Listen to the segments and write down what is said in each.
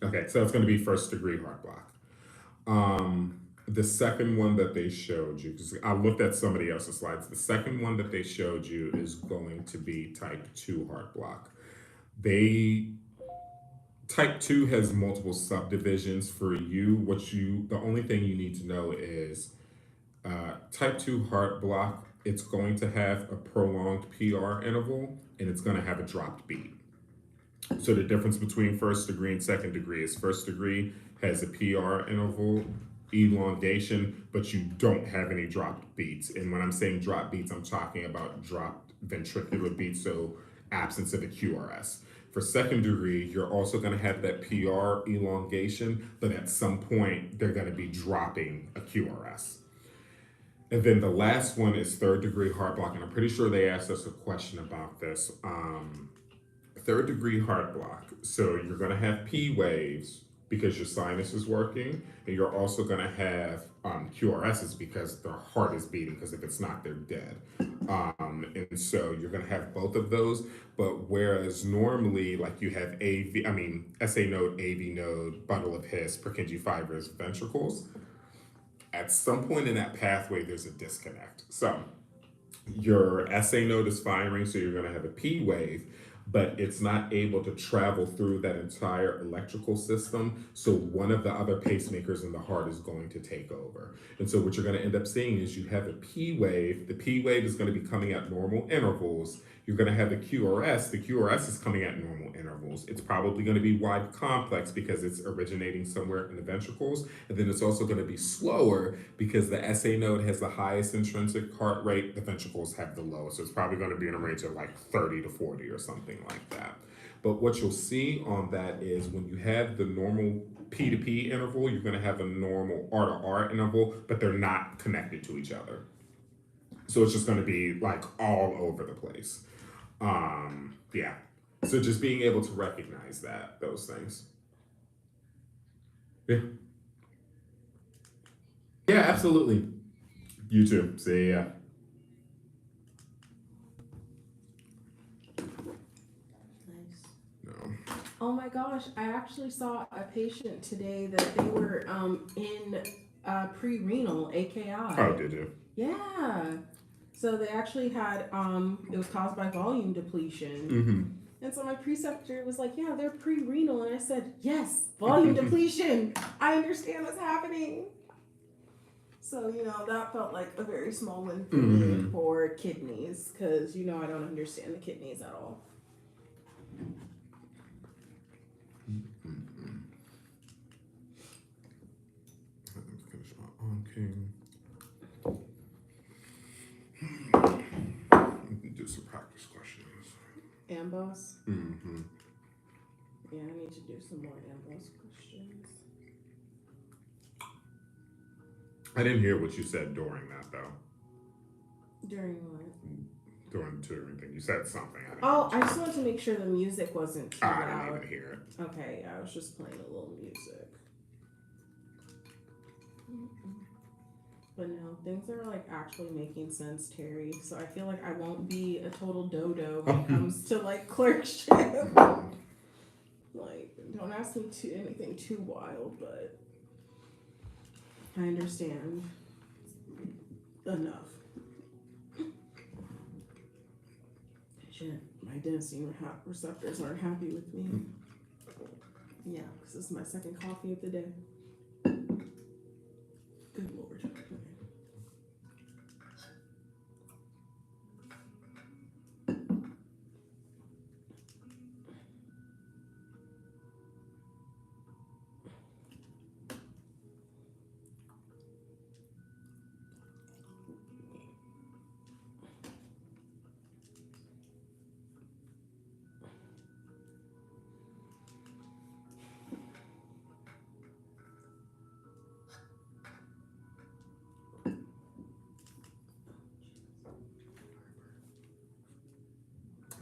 Okay, so it's going to be first degree heart block. The second one that they showed you, because I looked at somebody else's slides, the second one that they showed you is going to be type 2 heart block. They type 2 has multiple subdivisions for you. The only thing you need to know is type 2 heart block, it's going to have a prolonged PR interval and it's going to have a dropped beat. So the difference between first degree and second degree is first degree has a PR interval elongation, but you don't have any dropped beats. And when I'm saying dropped beats, I'm talking about dropped ventricular beats, so absence of a QRS. For second degree, you're also going to have that PR elongation, but at some point, they're going to be dropping a QRS. And then the last one is third degree heart block, and I'm pretty sure they asked us a question about this. Third degree heart block. So you're going to have P waves because your sinus is working, and you're also going to have QRSs because their heart is beating, because if it's not, they're dead. And so you're going to have both of those. But whereas normally, like you have SA node, AV node, bundle of His, Purkinje fibers, ventricles, at some point in that pathway, there's a disconnect. So your SA node is firing, so you're going to have a P wave, but it's not able to travel through that entire electrical system. So one of the other pacemakers in the heart is going to take over. And so what you're going to end up seeing is you have a P wave. The P wave is going to be coming at normal intervals. You're going to have the QRS. The QRS is coming at normal intervals. It's probably going to be wide complex because it's originating somewhere in the ventricles. And then it's also going to be slower because the SA node has the highest intrinsic heart rate. The ventricles have the lowest. So it's probably going to be in a range of like 30 to 40 or something like that. But what you'll see on that is when you have the normal P to P interval, you're going to have a normal R to R interval, but they're not connected to each other. So it's just going to be like all over the place. Yeah. So just being able to recognize those things. Yeah. Yeah, absolutely. You too. See ya. Nice. No. Oh my gosh, I actually saw a patient today that they were in pre-renal AKI. Oh, did you? Yeah. So they actually had it was caused by volume depletion. Mm-hmm. And so my preceptor was like, "Yeah, they're pre-renal," and I said, "Yes, volume depletion. I understand what's happening." So that felt like a very small win for me for kidneys, because I don't understand the kidneys at all. Let me finish my Anki. Do some practice questions. Amboss? Mm-hmm. Yeah, I need to do some more Amboss questions. I didn't hear what you said during that, though. During what? During the tutoring thing. You said something. I just wanted to make sure the music wasn't too loud. I didn't even hear it. Okay, I was just playing a little music. But no, things are like actually making sense, Terry. So I feel like I won't be a total dodo when it comes to like clerkship. Like, don't ask me to anything too wild, but I understand enough. Shit, my adenosine receptors aren't happy with me. Yeah, because this is my second coffee of the day. Good Lord. Okay.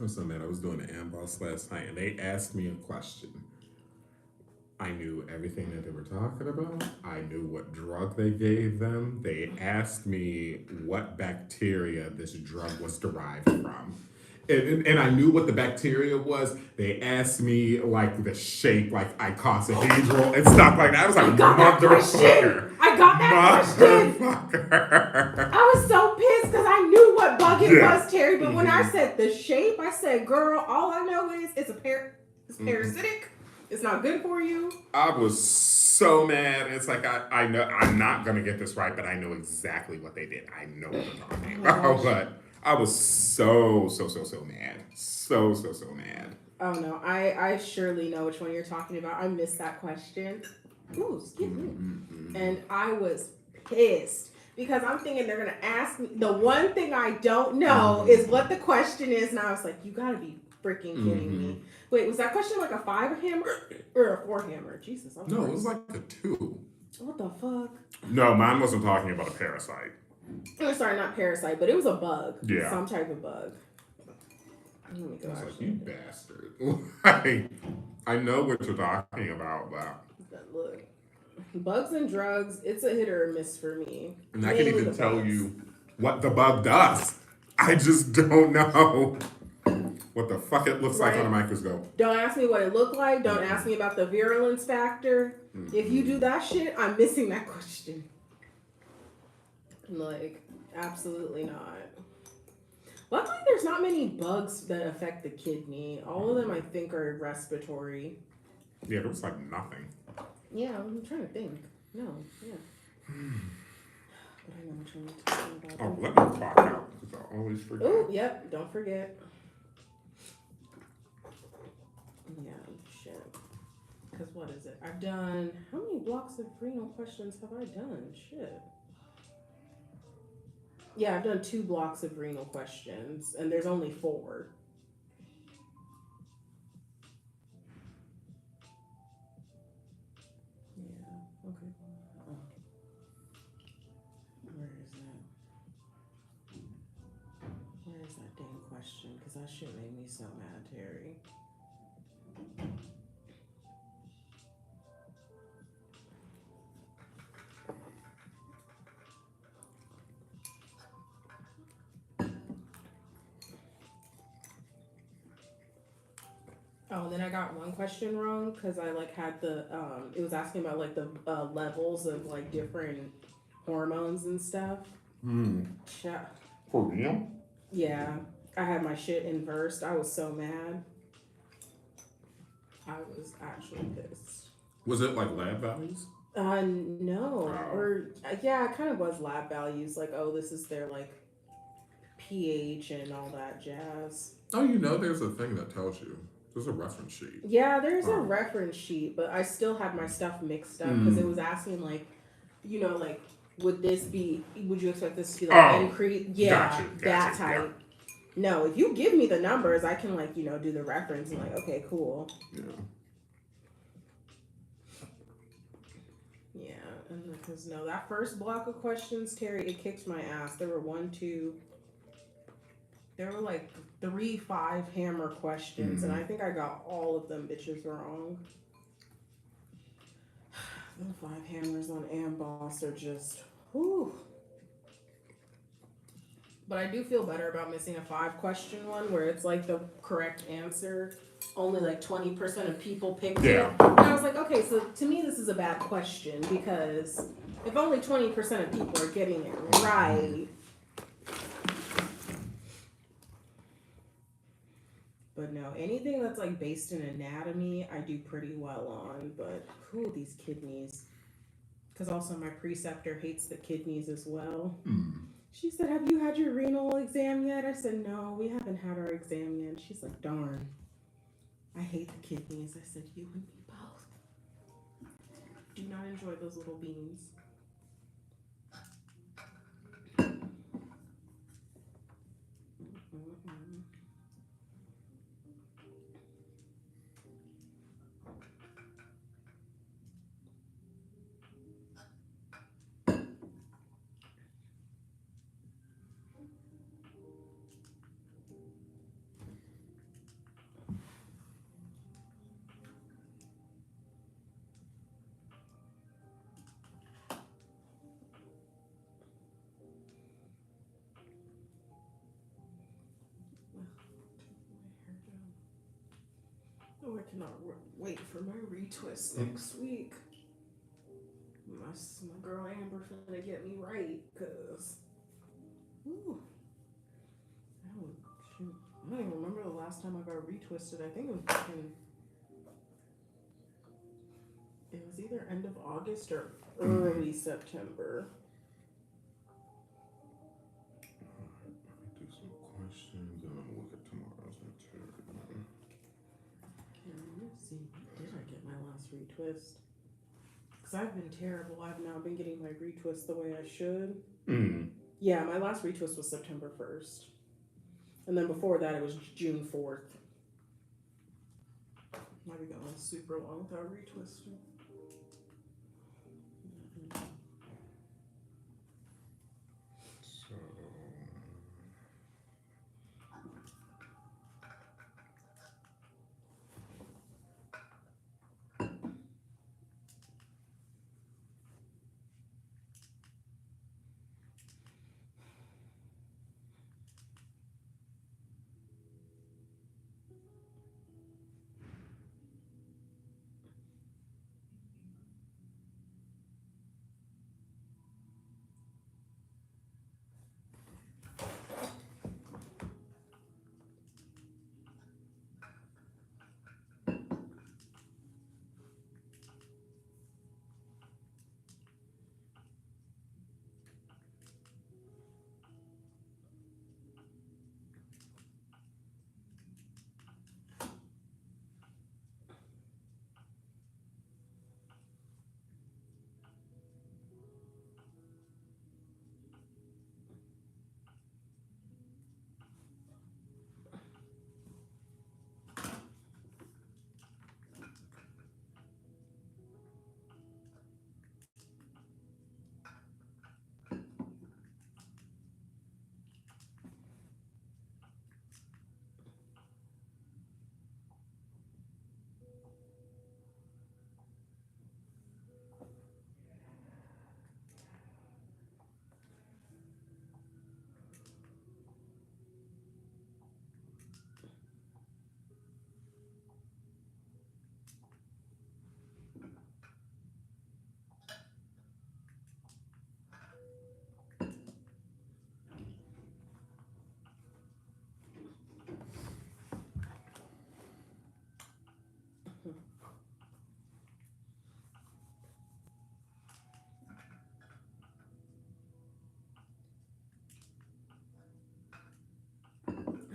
I was so mad. I was doing the Amboss last night, and they asked me a question. I knew everything that they were talking about. I knew what drug they gave them. They asked me what bacteria this drug was derived from. and I knew what the bacteria was. They asked me like the shape, like icosahedral and stuff like that. I was like, I got that question. I got that question. I was so pissed because I knew what bug it was, Terry. But when I said the shape, I said, girl, all I know is it's parasitic. It's not good for you. I was so mad. It's like I know I'm not gonna get this right, but I know exactly what they did. I know what they're talking about. But I was so mad. So mad. Oh no, I surely know which one you're talking about. I missed that question. Ooh, excuse me. And I was pissed because I'm thinking they're gonna ask me. The one thing I don't know is what the question is, and I was like, you gotta be freaking kidding me. Wait, was that question like a 5 hammer or a 4 hammer? Jesus, no, it was like a 2. What the fuck? No, mine wasn't talking about a parasite. Oh, sorry, not parasite, but it was a bug. Yeah. Some type of bug. I was like, you bastard. Like, I know what you're talking about, but... Look, bugs and drugs, it's a hit or a miss for me. And I can even tell you what the bug does. I just don't know what the fuck it looks like on a microscope. Don't ask me what it looked like. Don't ask me about the virulence factor. If you do that shit, I'm missing that question. Like, absolutely not. Luckily, there's not many bugs that affect the kidney. All of them, I think, are respiratory. Yeah, there was like nothing. Yeah, I'm trying to think. No, yeah. But I know what you're talking about. Oh, let me clock out because I always forget. Oh, yep, don't forget. Yeah, shit. Because what is it? I've done... How many blocks of renal questions have I done? Shit. Yeah, I've done 2 blocks of renal questions, and there's only 4. Yeah, okay. Oh. Where is that? Where is that damn question? Because that shit made me so mad, Terry. Oh, then I got one question wrong because I like had the it was asking about like the levels of like different hormones and stuff. For real? Yeah, I had my shit inversed. I was so mad. I was actually pissed. Was it like lab values? No. Or yeah, it kind of was lab values. Like, oh, this is their like pH and all that jazz. Oh, you know, there's a thing that tells you. There's a reference sheet. Yeah, there's a reference sheet, but I still had my stuff mixed up because it was asking like, you know, like, would you expect this to be like increase? Yeah, gotcha, that type. Yeah. No, if you give me the numbers, I can like, you know, do the reference and like, okay, cool. Yeah. Yeah, because no, that first block of questions, Terry, it kicked my ass. There were there were like 3 5-hammer questions, and I think I got all of them bitches wrong. The 5 hammers on Amboss are just, whew. But I do feel better about missing a 5-question one where it's like the correct answer. Only like 20% of people picked it. And I was like, okay, so to me this is a bad question because if only 20% of people are getting it right. But no, anything that's like based in anatomy, I do pretty well on. But who these kidneys? Because also my preceptor hates the kidneys as well. She said, have you had your renal exam yet? I said, no, we haven't had our exam yet. She's like, darn, I hate the kidneys. I said, you and me both. Do not enjoy those little beans. Oh, I cannot wait for my retwist next week. My girl Amber's gonna get me right, cause ooh, shoot, I don't even remember the last time I got retwisted. I think it was it was either end of August or early September. Let me do some questions and I'll look at tomorrow's material. Let's see, did I get my last retwist? Because I've been terrible. I've not been getting my retwist the way I should. Yeah, my last retwist was September 1st. And then before that, it was June 4th. Might be going super long without retwisting. So,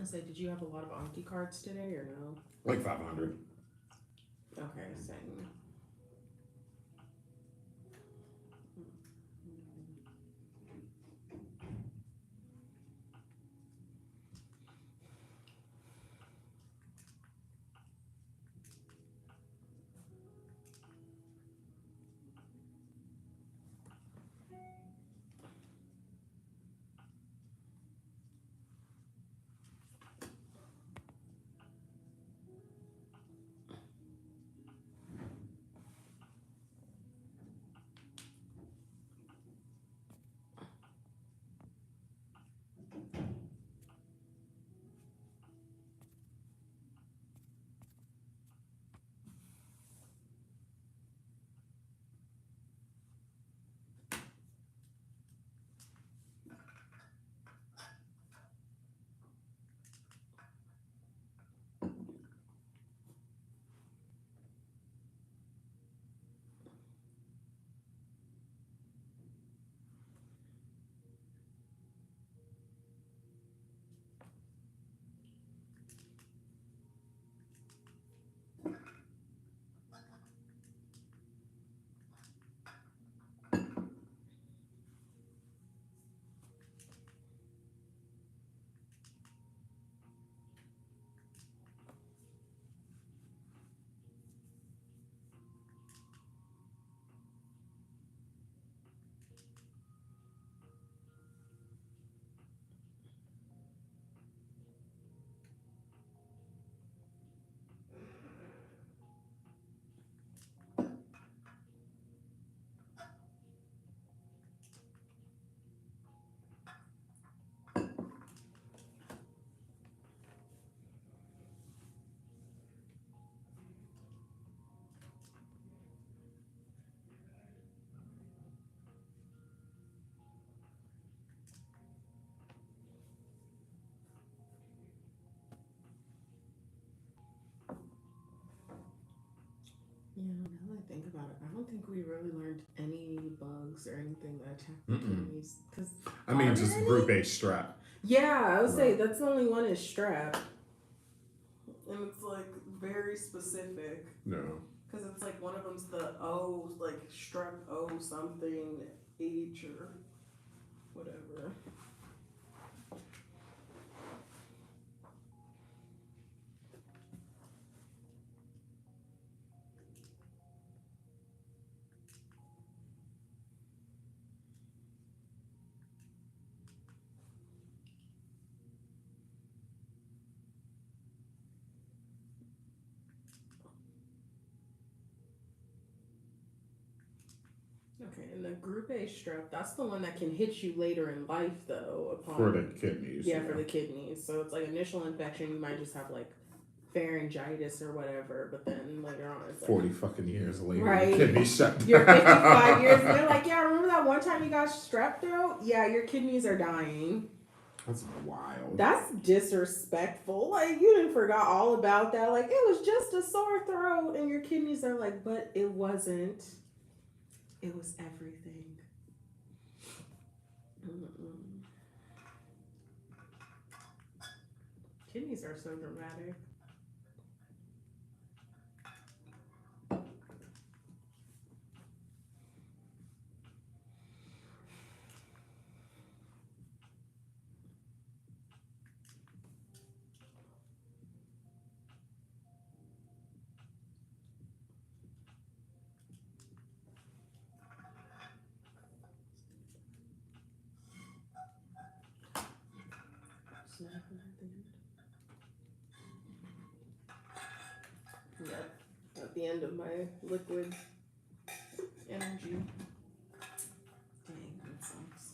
I said, did you have a lot of Anki cards today or no? like 500. Okay, same. think about it, I don't think we really learned any bugs or anything that attack the kidneys. Cause I mean, just group A strep. Yeah, I would say that's the only one is strep, and it's like very specific. No. Because it's like one of them's the O, like strep O something H or whatever. Okay, and the group A strep, that's the one that can hit you later in life, though. For the kidneys. Yeah, for the kidneys. So it's like initial infection, you might just have like pharyngitis or whatever, but then later on it's like 40 fucking years later, right, kidney shut down. You're 55 years, and they're like, yeah, remember that one time you got strep throat? Yeah, your kidneys are dying. That's wild. That's disrespectful. Like, you didn't forgot all about that. Like, it was just a sore throat, and your kidneys are like, but it wasn't. It was everything. Kidneys are so dramatic. Yep, at the end of my liquid energy. Dang, that sucks.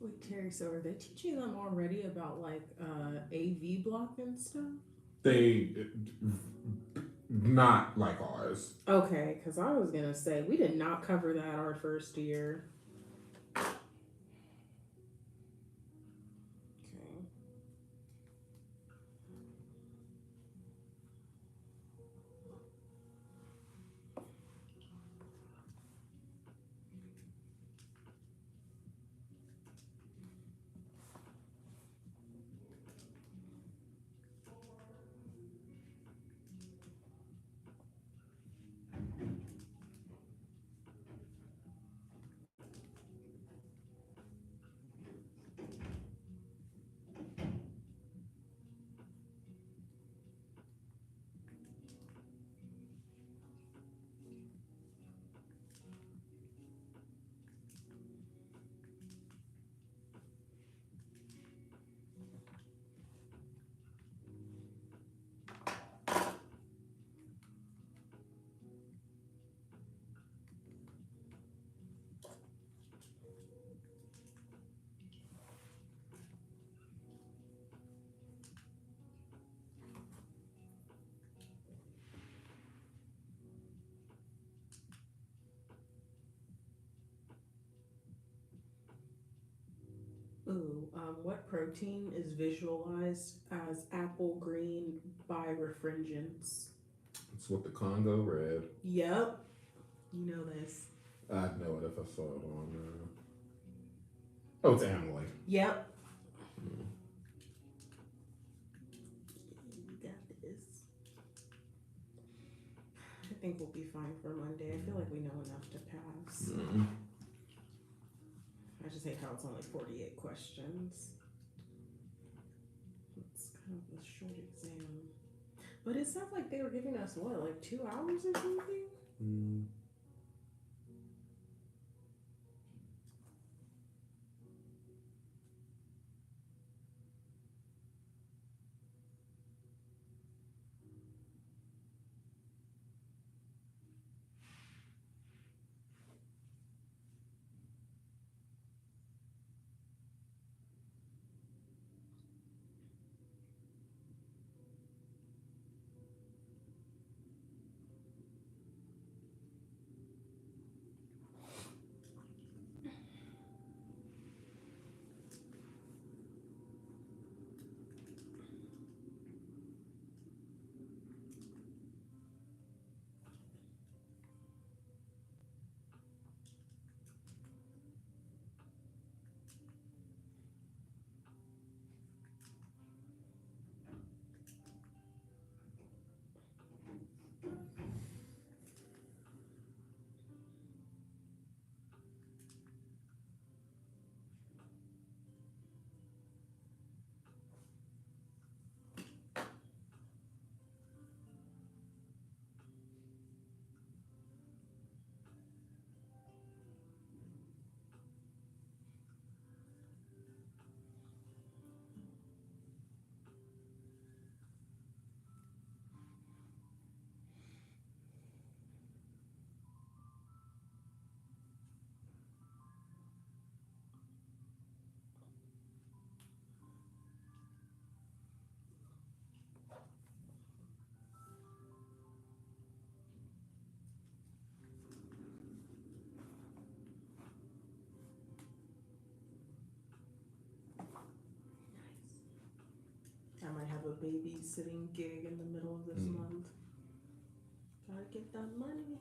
Wait, Terry, so are they teaching them already about like AV block and stuff? They not like ours. Okay, because I was gonna say we did not cover that our first year. Okay. Ooh, what protein is visualized as apple green by refringence? It's what the Congo red. Yep. You know this. I'd know it if I saw it on. Oh, it's amyloid. Yep. You got this. think we'll be fine for Monday. I feel like we know enough to pass. Mm. I just hate how it's only 48 questions. It's kind of a short exam. But it sounds like they were giving us, what, like 2 hours or something? Mm. I might have a babysitting gig in the middle of this month. Gotta get that money.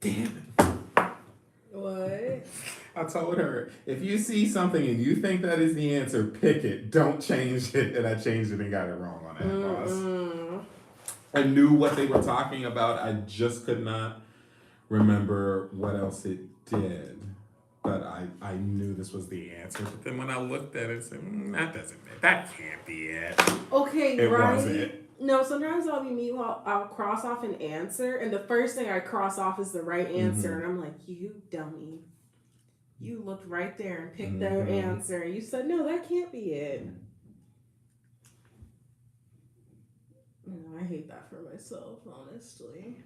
Damn it. What? I told her, if you see something and you think that is the answer, pick it. Don't change it. And I changed it and got it wrong on that, boss. I knew what they were talking about. I just could not remember what else it did. But I knew this was the answer. But then when I looked at it, I said, that can't be it. Okay, It right? wasn't. No, sometimes I'll be me while I'll cross off an answer, and the first thing I cross off is the right answer, and I'm like, you dummy. You looked right there and picked the answer. You said, no, that can't be it. I hate that for myself, honestly.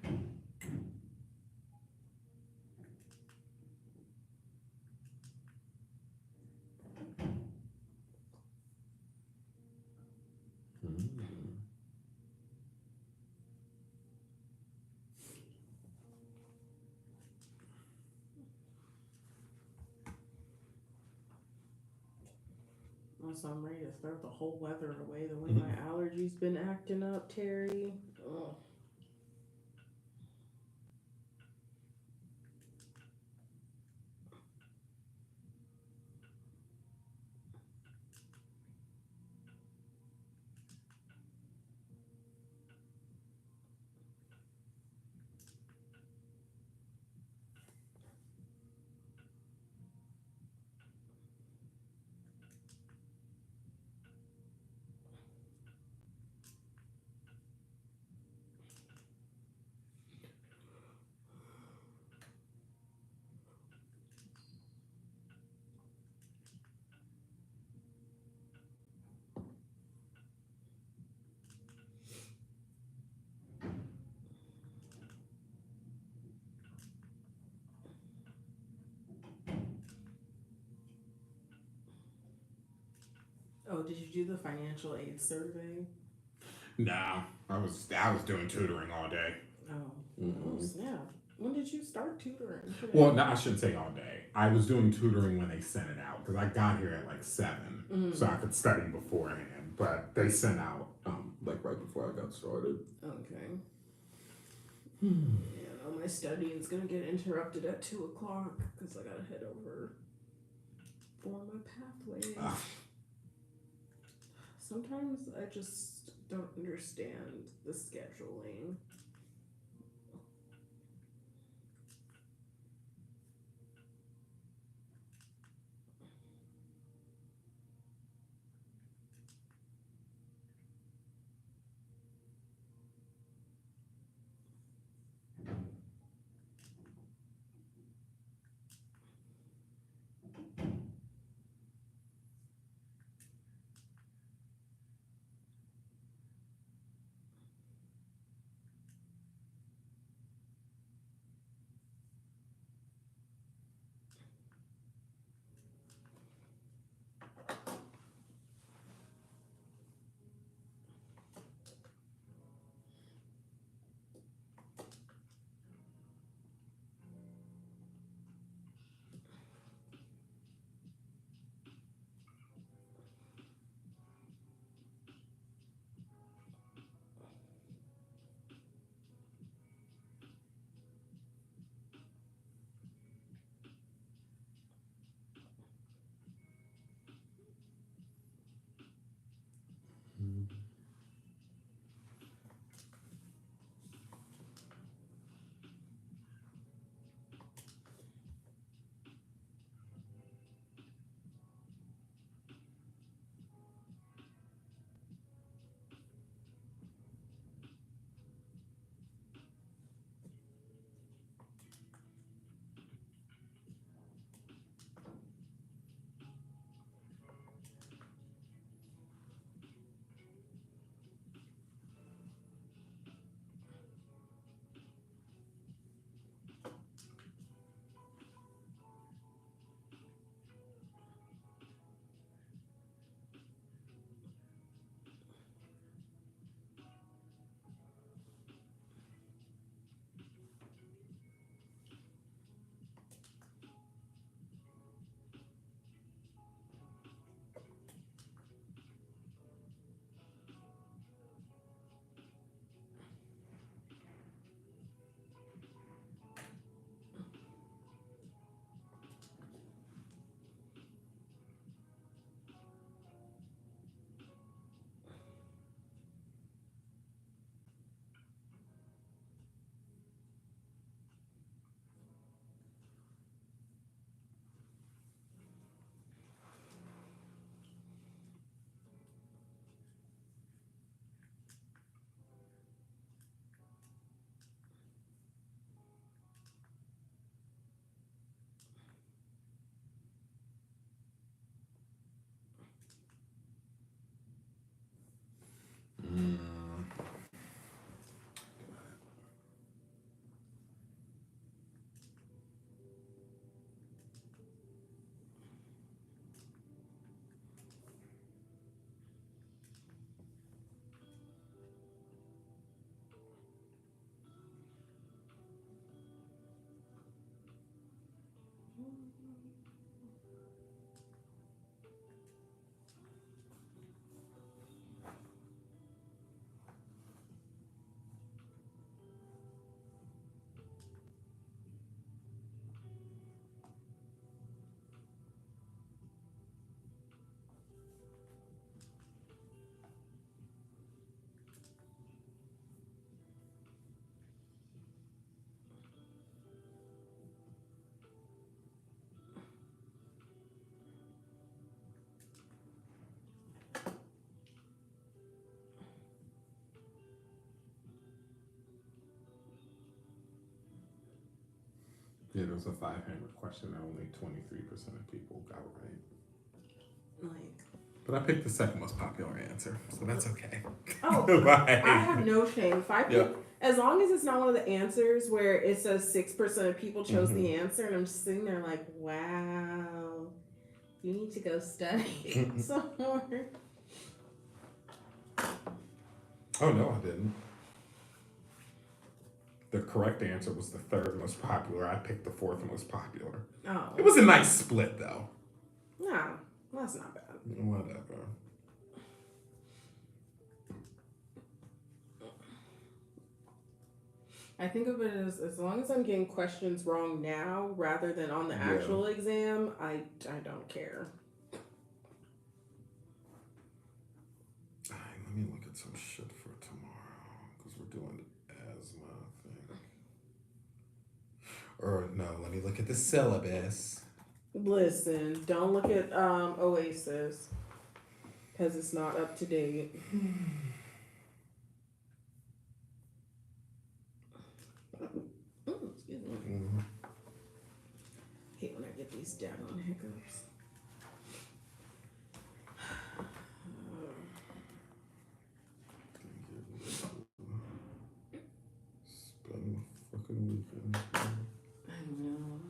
So I'm ready to throw the whole weather away the way my allergies been acting up, Terry. Ugh. Oh, did you do the financial aid survey? No, I was doing tutoring all day. Oh, snap. When did you start tutoring today? Well, no, I shouldn't say all day. I was doing tutoring when they sent it out because I got here at like 7, so I could study beforehand. But they sent out like right before I got started. Okay. Yeah, my studying's gonna get interrupted at 2:00 because I gotta head over for my pathway. Sometimes I just don't understand the scheduling. it was a 500 question that only 23% of people got right. Like, but I picked the second most popular answer, so that's okay. Oh, like, I have no shame. If I pick, as long as it's not one of the answers where it says 6% of people chose the answer, and I'm just sitting there like, wow, you need to go study some more. Oh no, I didn't. The correct answer was the third most popular. I picked the fourth most popular. Oh. It was a nice split, though. No, that's not bad. Whatever. I think of it as long as I'm getting questions wrong now rather than on the actual exam, I don't care. Let me look at some shit for tomorrow because we're doing asthma, I think. Or no, let me look at the syllabus. Listen, don't look at Oasis because it's not up to date. Excuse me. Hate when I get these down hiccups. Spend the fucking weekend. I know.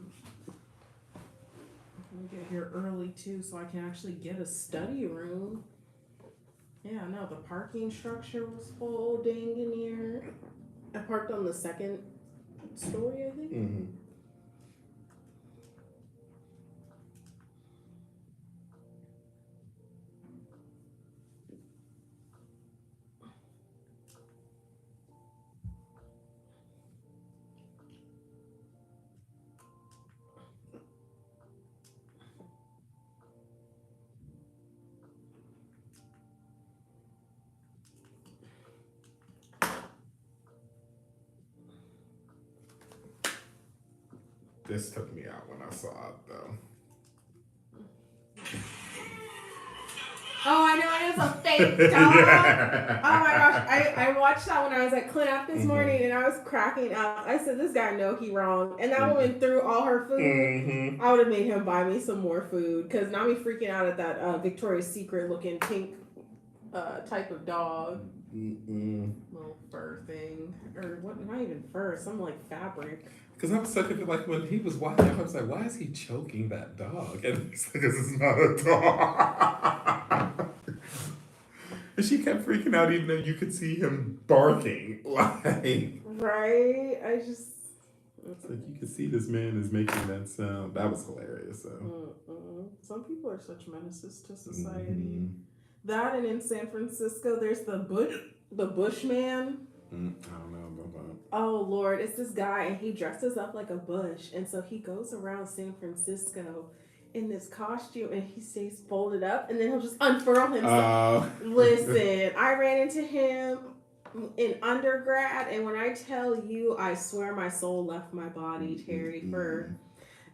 I'm gonna get here early too so I can actually get a study room. Yeah, no, the parking structure was full dang in here. I parked on the second story, I think. Mm-hmm. This took me out when I saw it, though. Oh, I know, it was a fake dog. Yeah. Oh my gosh, I watched that when I was at Clint this morning, and I was cracking up. I said, this guy know he wrong. And that woman threw all her food. I would have made him buy me some more food, because now me freaking out at that Victoria's Secret looking pink type of dog. Little fur thing. Or what? Not even fur, some like fabric. Because I was such a, like, when he was watching, I was like, why is he choking that dog? And it's because it's not a dog. And she kept freaking out even though you could see him barking. Like, right? It's like you could see this man is making that sound. That was hilarious, though. Some people are such menaces to society. That, and in San Francisco, there's the Bushman. I don't know about that. Oh Lord, it's this guy and he dresses up like a bush, and so he goes around San Francisco in this costume and he stays folded up, and then he'll just unfurl himself. Listen, I ran into him in undergrad, and when I tell you, I swear my soul left my body, Terry, for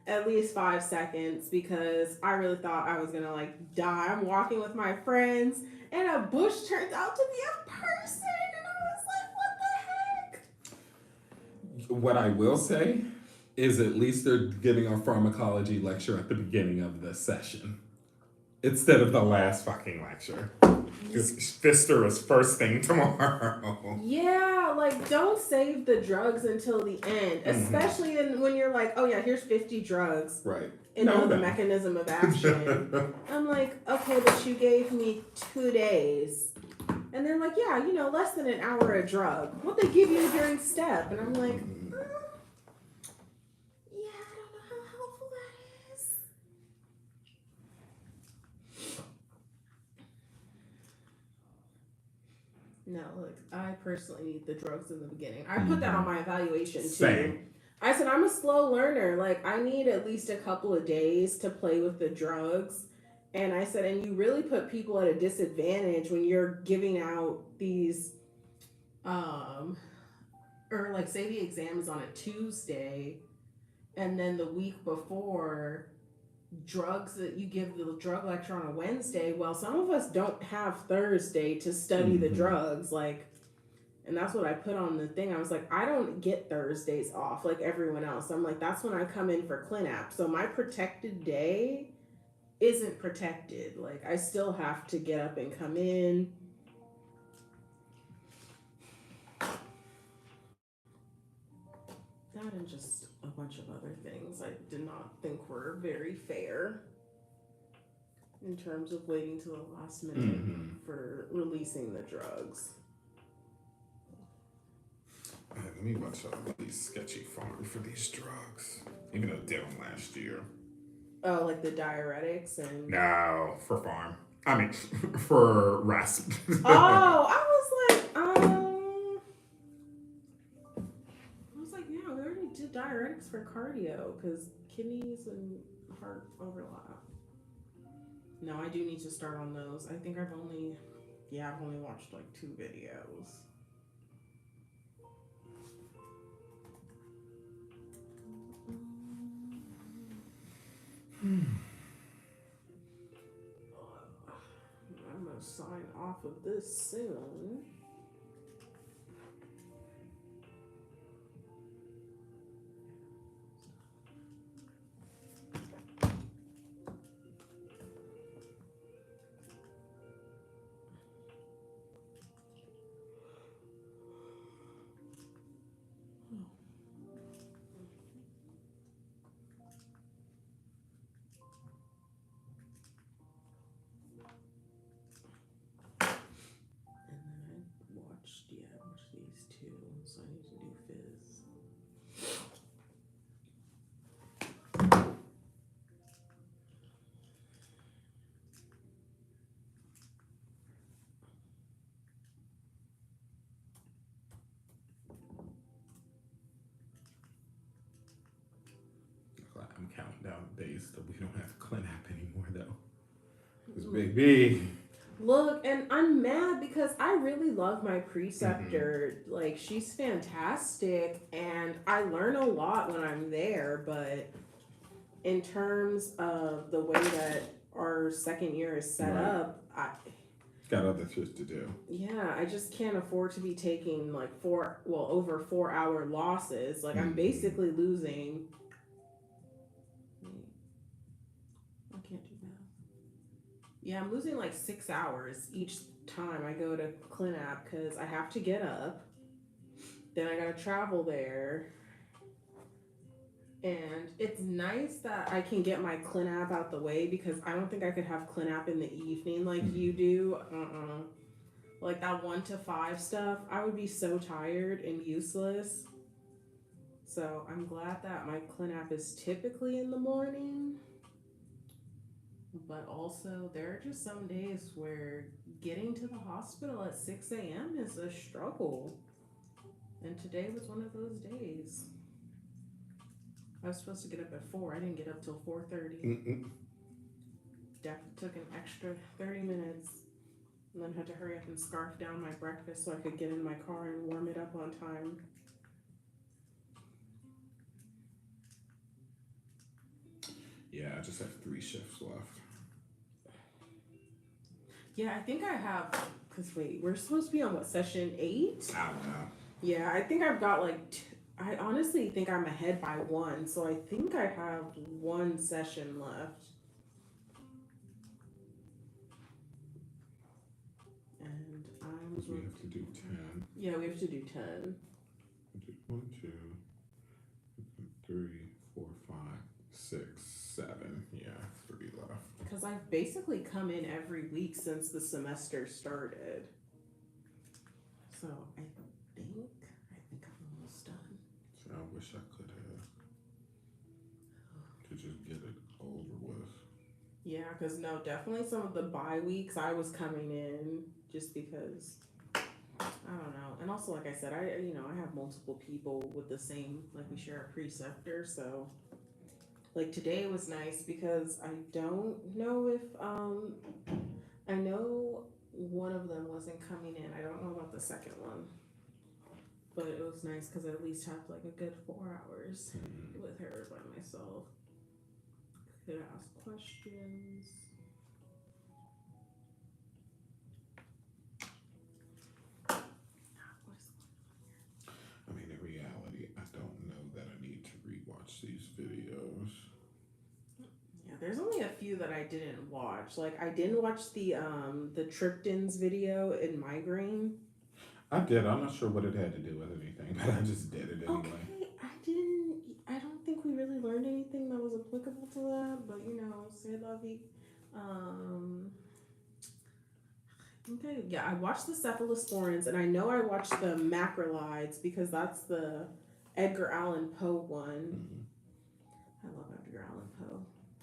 at least 5 seconds, because I really thought I was gonna like die. I'm walking with my friends and a bush turns out to be a person, and I was like, what the heck? What I will say is at least they're giving a pharmacology lecture at the beginning of the session instead of the last fucking lecture. Because Fister is first thing tomorrow. Yeah, like, don't save the drugs until the end, especially when you're like, oh yeah, here's 50 drugs. Right. And know the mechanism of action. I'm like, okay, but you gave me 2 days. And they're like, yeah, less than an hour a drug. What they give you during step? And I'm like, yeah, I don't know how helpful that is. No, look, I personally need the drugs in the beginning. I put that on my evaluation too. Same. I said, I'm a slow learner. Like, I need at least a couple of days to play with the drugs. And I said, and you really put people at a disadvantage when you're giving out these, or like, say the exam is on a Tuesday, and then the week before, drugs that you give the drug lecture on a Wednesday. Well, some of us don't have Thursday to study the drugs. Like, And that's what I put on the thing. I was like, I don't get Thursdays off like everyone else. I'm like, that's when I come in for cleanup. So my protected day isn't protected. Like, I still have to get up and come in. That and just a bunch of other things I did not think were very fair in terms of waiting to the last minute for releasing the drugs. Let me watch all these sketchy farms for these drugs. Even though they did them last year. Oh, like the diuretics and... No, for farm. I mean, for rest. Oh, I was like, yeah, we already did diuretics for cardio because kidneys and heart overlap. No, I do need to start on those. I think I've only watched like 2 videos. I'm gonna sign off of this soon. I watched these 2, so I need to do fizz. I'm counting down the days that we don't have cleanup anymore, though. Because baby. Look, and I'm mad because I really love my preceptor. Like, she's fantastic, and I learn a lot when I'm there, but in terms of the way that our second year is set up, I got other shit to do. Yeah, I just can't afford to be taking like over 4-hour losses. Like, I'm basically losing. I can't do math. Yeah, I'm losing like 6 hours each time I go to cleanup because I have to get up. Then I gotta travel there. And it's nice that I can get my cleanup out the way because I don't think I could have cleanup in the evening like you do. Like that 1 to 5 stuff, I would be so tired and useless. So I'm glad that my cleanup is typically in the morning. But also, there are just some days where getting to the hospital at 6 a.m. is a struggle. And today was one of those days. I was supposed to get up at 4. I didn't get up till 4:30. Took an extra 30 minutes. And then had to hurry up and scarf down my breakfast so I could get in my car and warm it up on time. Yeah, I just have 3 shifts left. Yeah, I think I have, because wait, we're supposed to be on what, session 8? I don't know. Yeah, I think I've got like, I honestly think I'm ahead by 1, so I think I have 1 session left. And we have to do 10. Yeah, we have to do 10. 1, 2, 3, 4, 5, 6, 7. Yeah, 3 left. Because I've basically come in every week since the semester started. So I think I'm almost done. So I wish I could have to just get it over with. Yeah, because no, definitely some of the bye weeks I was coming in just because I don't know. And also, like I said, I have multiple people with the same, like we share a preceptor, so like today was nice because I don't know if I know one of them wasn't coming in. I don't know about the second one. But it was nice because I at least had like a good 4 hours with her by myself. Could ask questions. What is there's only a few that I didn't watch. Like I didn't watch the Triptans video in migraine. I did. I'm not sure what it had to do with anything, but I just did it anyway. Okay, I don't think we really learned anything that was applicable to that, but you know, c'est la vie. Okay, yeah, I watched the cephalosporins, and I know I watched the macrolides because that's the Edgar Allan Poe one. Mm-hmm. I love Edgar Allan Poe.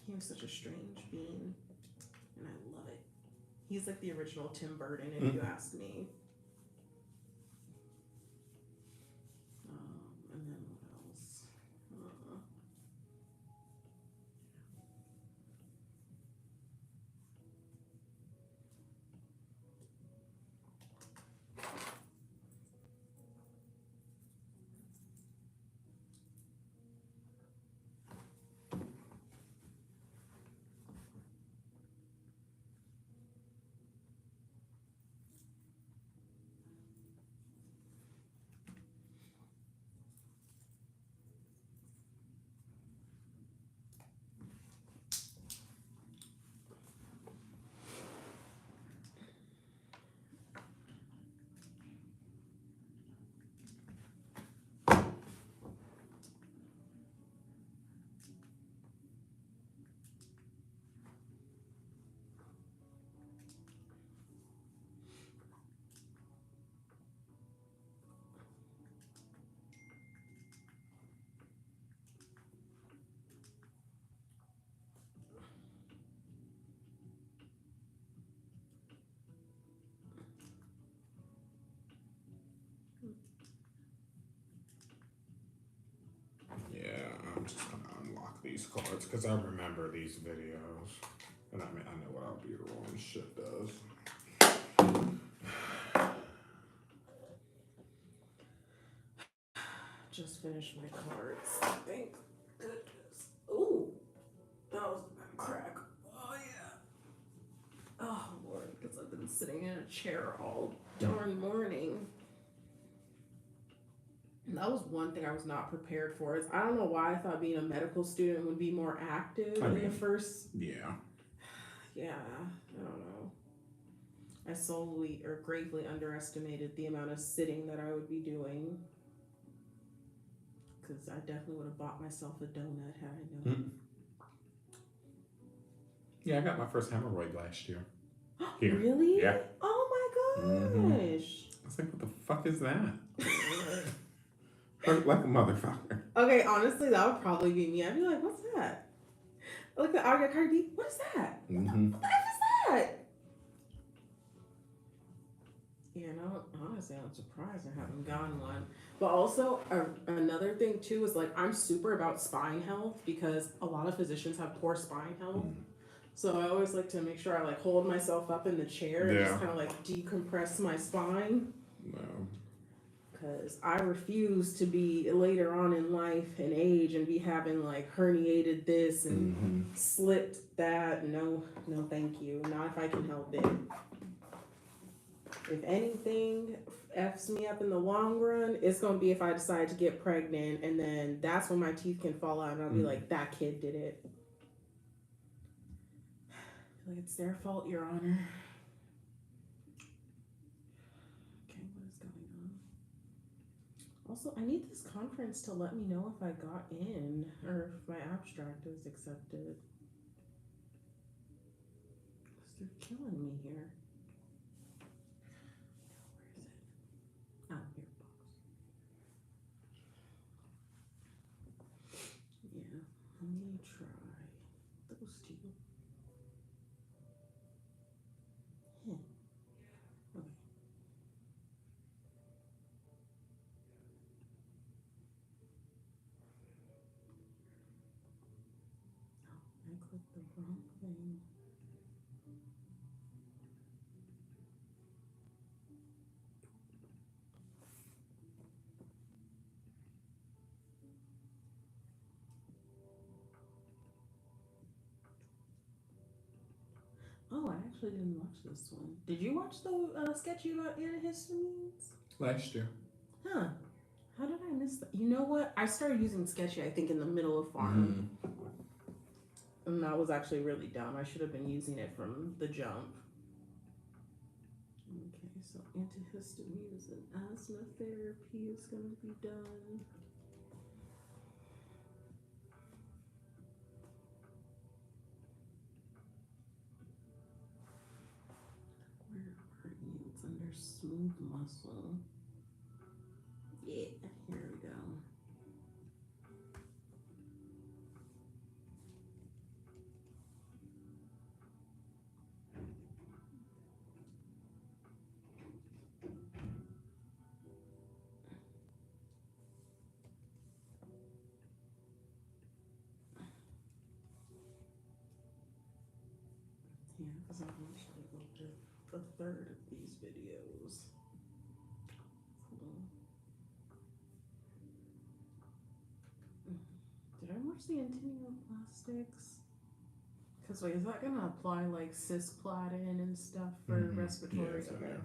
He was such a strange being, and I love it. He's like the original Tim Burton, if you ask me. And then what else? Yeah, I'm just gonna unlock these cards because I remember these videos, and I mean I know what albuterol and shit does. Just finished my cards. Thank goodness. Ooh, that was a bad crack. Oh yeah. Oh Lord, because I've been sitting in a chair all darn morning. And that was one thing I was not prepared for. Is I don't know why I thought being a medical student would be more active in the first. Yeah. Yeah, I don't know. I solely or gravely underestimated the amount of sitting that I would be doing. Because I definitely would have bought myself a donut had I known. Yeah, I got my first hemorrhoid last year. Here. Really? Yeah. Oh my gosh. I was like, what the fuck is that? Hurt like a motherfucker. Okay, honestly, that would probably be me. I'd be like, what's that? Like the Aria Cardi, what is that? What the F is that? Yeah, no, honestly, I'm surprised I haven't gotten one. But also, another thing too is like I'm super about spine health because a lot of physicians have poor spine health. So I always like to make sure I like hold myself up in the chair and just kind of like decompress my spine. No. Because I refuse to be later on in life and age and be having like herniated this and slipped that. No, thank you. Not if I can help it. If anything F's me up in the long run, it's going to be if I decide to get pregnant, and then that's when my teeth can fall out and I'll be like, that kid did it. Like, it's their fault, Your Honor. Okay, what is going on? Also, I need this conference to let me know if I got in or if my abstract is accepted. Because they're killing me here. Where is it? Oh, here, box. Yeah, let me try those two. Okay. I clicked the wrong thing. Oh, I actually didn't watch this one. Did you watch the sketchy about antihistamines? Last year. Huh. How did I miss that? You know what? I started using sketchy, I think, in the middle of farm. And that was actually really dumb. I should have been using it from the jump. Okay, so antihistamines and asthma therapy is going to be done. Where are you? It's under smooth muscle. Yeah, here we go. Yeah, because I'm actually going to a third of these videos. Cool. Did I watch the antineoplastics? Because wait, is that going to apply like cisplatin and stuff for respiratory? Yeah, so, Okay. yeah.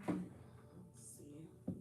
Let's see.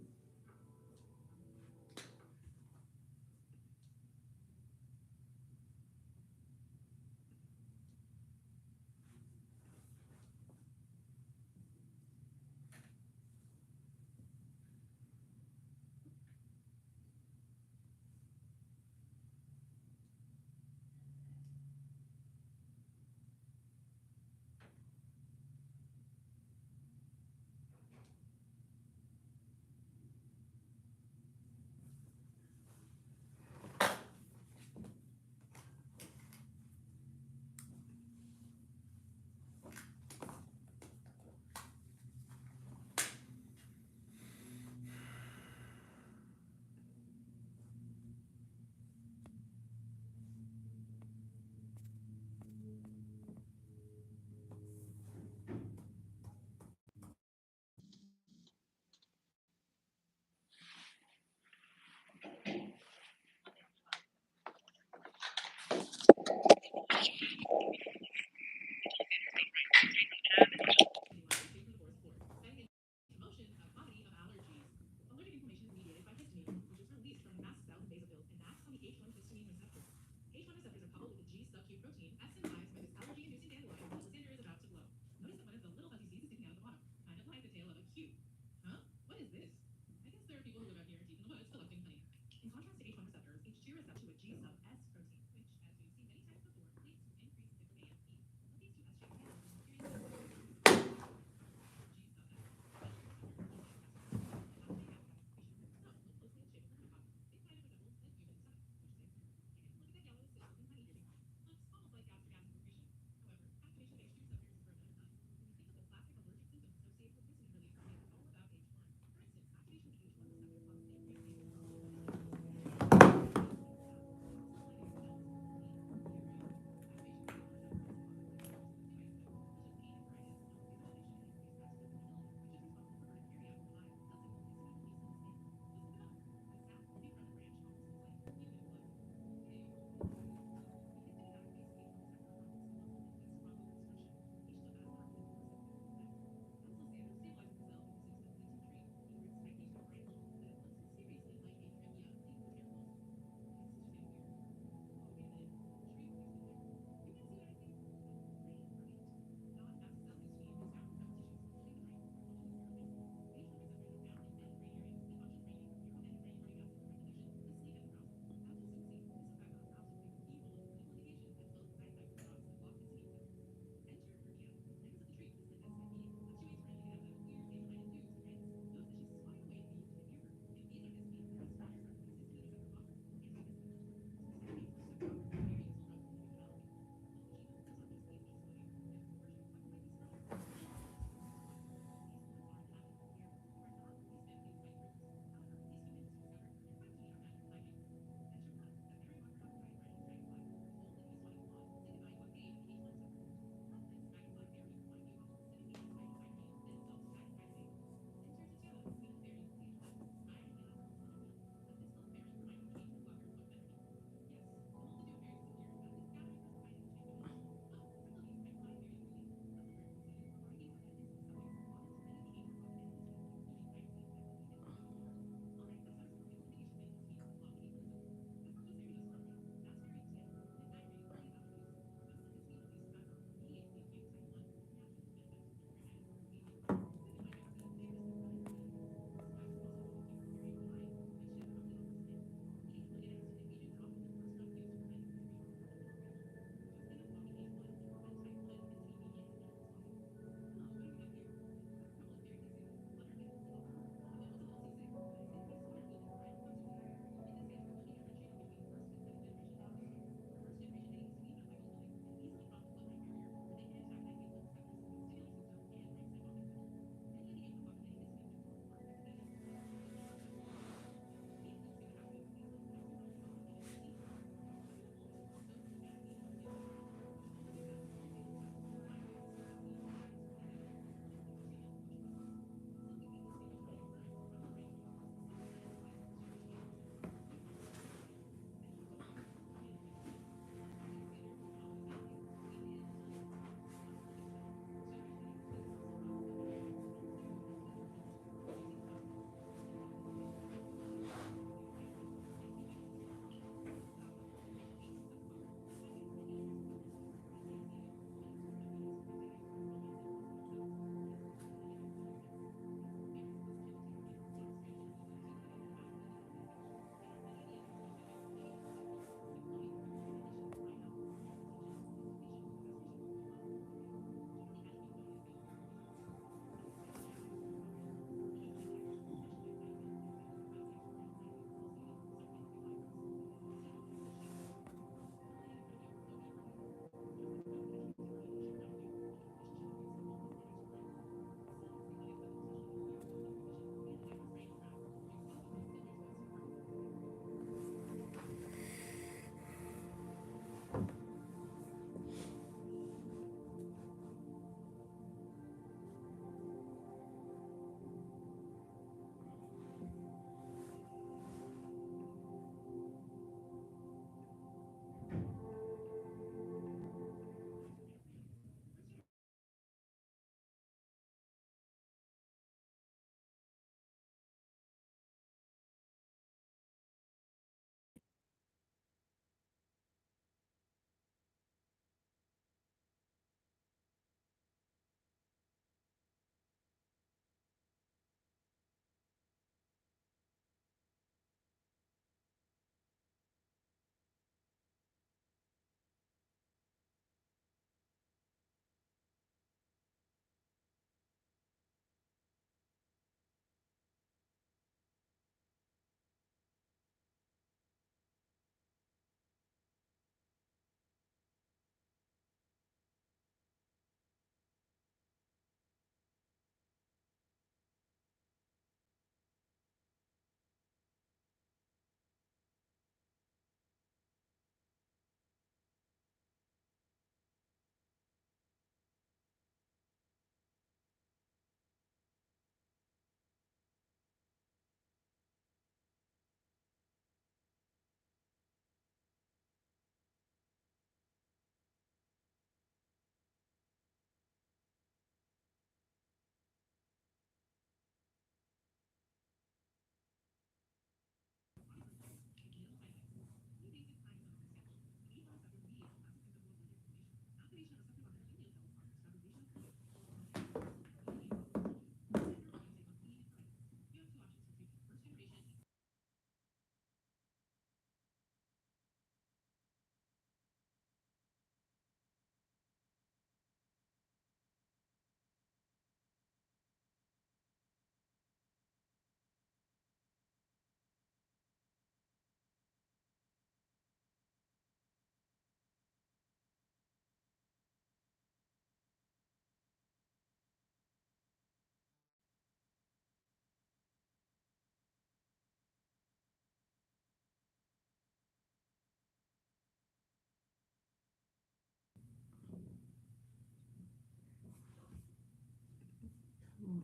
Load.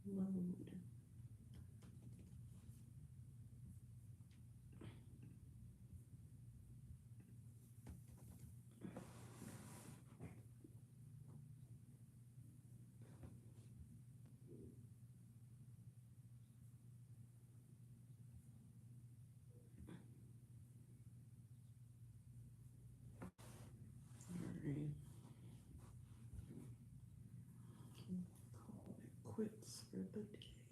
Alright. Call it quits for the day.